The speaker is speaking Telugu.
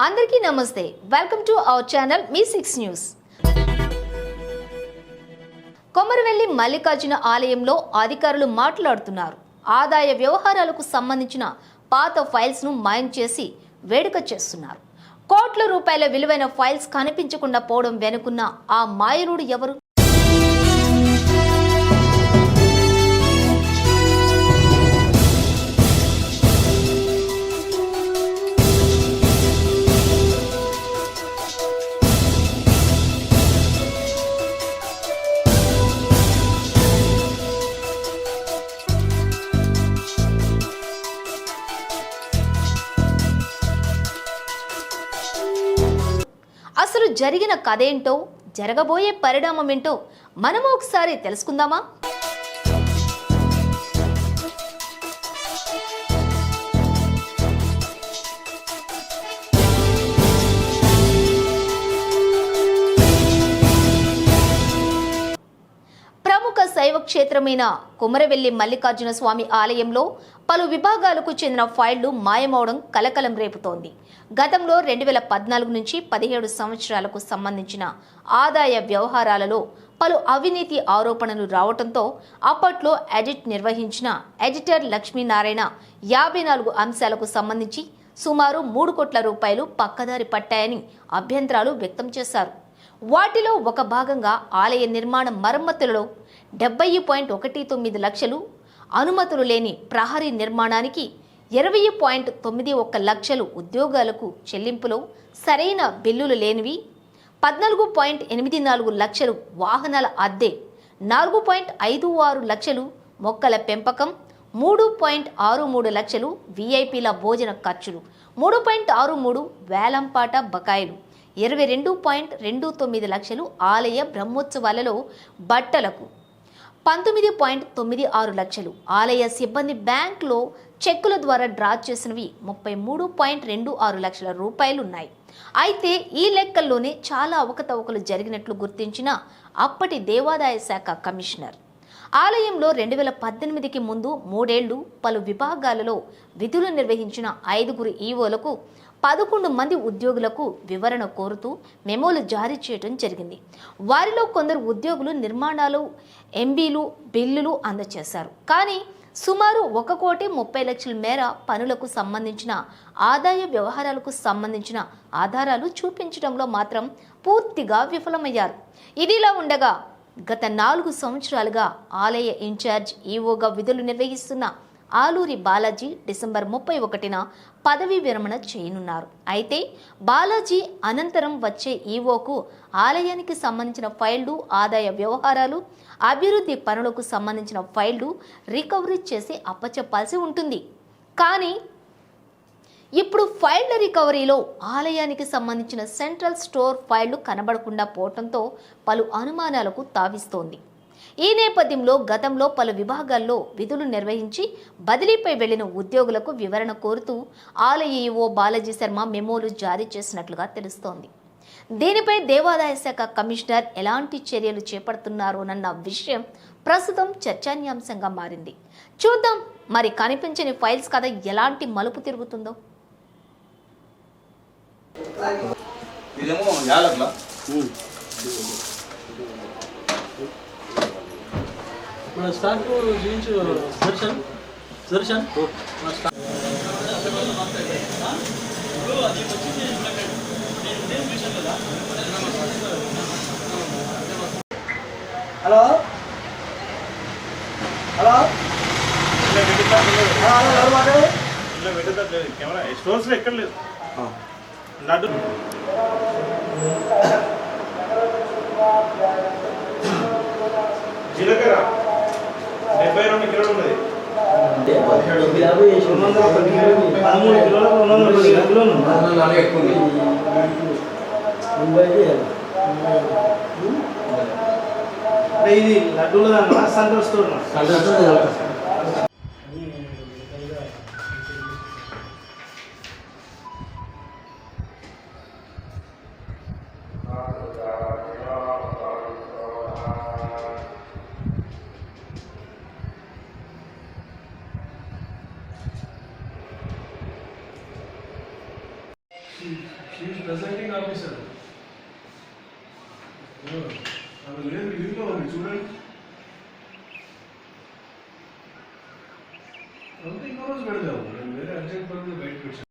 అందరికీ నమస్తే. వెల్కమ్ టు అవర్ ఛానల్ మీ6 న్యూస్. కొమరవెల్లి మల్లికార్జున ఆలయంలో అధికారులు మాట్లాడుతున్నారు. ఆదాయ వ్యవహారాలకు సంబంధించిన పాత ఫైల్స్ ను మాయం చేసి వేడుక చేస్తున్నారు. కోట్ల రూపాయల విలువైన ఫైల్స్ కనిపించకుండా పోవడం వెనుకున్న ఆ మాయనుడు ఎవరు? అసలు జరిగిన కథేంటో, జరగబోయే పరిణామం ఏంటో మనము ఒకసారి తెలుసుకుందామా? ప్రముఖ శైవ క్షేత్రమైన కొమరవెల్లి మల్లికార్జున స్వామి ఆలయంలో పలు విభాగాలకు చెందిన ఫైళ్లు మాయమవడం కలకలం రేపుతోంది. గతంలో 2014 నుంచి 17 సంవత్సరాలకు సంబంధించిన ఆదాయ వ్యవహారాలలో పలు అవినీతి ఆరోపణలు రావడంతో అప్పట్లో ఎడిట్ నిర్వహించిన ఎడిటర్ లక్ష్మీనారాయణ 54 అంశాలకు సంబంధించి సుమారు 3 కోట్ల రూపాయలు పక్కదారి పట్టాయని అభ్యంతరాలు వ్యక్తం చేశారు. వాటిలో ఒక భాగంగా ఆలయ నిర్మాణ మరమ్మతులలో 70.19 లక్షలు, అనుమతులు లేని ప్రహరీ నిర్మాణానికి 20.91 లక్షలు, ఉద్యోగాలకు చెల్లింపులో సరైన బిల్లులు లేనివి 14.84 లక్షలు, వాహనాల అద్దె 4.56 లక్షలు, మొక్కల పెంపకం 3.63 లక్షలు, విఐపీల భోజన ఖర్చులు 3.63, వేలంపాట బకాయిలు 22.29 లక్షలు, ఆలయ బ్రహ్మోత్సవాలలో బట్టలకు 19.96 లక్షలు, ఆలయ సిబ్బంది బ్యాంకులో చెక్కుల ద్వారా డ్రా చేసినవి 33.26 లక్షల రూపాయలు ఉన్నాయి. అయితే ఈ లెక్కల్లోనే చాలా అవకతవకలు జరిగినట్లు గుర్తించిన అప్పటి దేవాదాయ శాఖ కమిషనర్ ఆలయంలో 2018కి ముందు 3 ఏళ్లు పలు విభాగాలలో విధులు నిర్వహించిన 5 ఈవోలకు 11 మంది ఉద్యోగులకు వివరణ కోరుతూ మెమోలు జారీ చేయడం జరిగింది. వారిలో కొందరు ఉద్యోగులు నిర్మాణాలు, ఎంబీలు, బిల్లులు అందజేశారు. కానీ సుమారు 1,30,00,000 మేర పనులకు సంబంధించిన ఆదాయ వ్యవహారాలకు సంబంధించిన ఆధారాలు చూపించడంలో మాత్రం పూర్తిగా విఫలమయ్యారు. ఇదిలా ఉండగా గత 4 సంవత్సరాలుగా ఆలయ ఇన్ఛార్జ్ ఈవోగా విధులు నిర్వహిస్తున్న ఆలూరి బాలాజీ డిసెంబర్ 31న పదవీ విరమణ చేయనున్నారు. అయితే బాలాజీ అనంతరం వచ్చే ఈవోకు ఆలయానికి సంబంధించిన ఫైళ్లు, ఆదాయ వ్యవహారాలు, అభివృద్ధి పనులకు సంబంధించిన ఫైళ్లు రికవరీ చేసి అప్పచెప్పాల్సి ఉంటుంది. కానీ ఇప్పుడు ఫైళ్ల రికవరీలో ఆలయానికి సంబంధించిన సెంట్రల్ స్టోర్ ఫైళ్లు కనబడకుండా పోవడంతో పలు అనుమానాలకు తావిస్తోంది. ఈ నేపథ్యంలో గతంలో పలు విభాగాల్లో విధులు నిర్వహించి బదిలీపై వెళ్లిన ఉద్యోగులకు వివరణ కోరుతూ ఆలయ ఈవో బాలాజీ శర్మ మెమోలు జారీ చేసినట్లుగా తెలుస్తోంది. దీనిపై దేవాదాయ శాఖ కమిషనర్ ఎలాంటి చర్యలు చేపడుతున్నారోనన్న విషయం ప్రస్తుతం చర్చానీయాంశంగా మారింది. చూద్దాం మరి కనిపించని ఫైల్స్ కథ ఎలాంటి మలుపు తిరుగుతుందో. మన స్టాక్ జీవించు Darshan Darshan hello hello camera స్టోర్స్లో ఎక్కడ లేదు. లడ్డు జీలకర్ర 72 కిలోలు ఉన్నది. 13 ఇది లడ్డూల Santosh store. She is presenting officer. ఆమె లేదు, ఇంట్లో ఉంది చూడండి. అంతే ఇంకో రోజు పెడదాము. నేను వేరే అర్జెంట్ పనులు బయటకు వచ్చాను.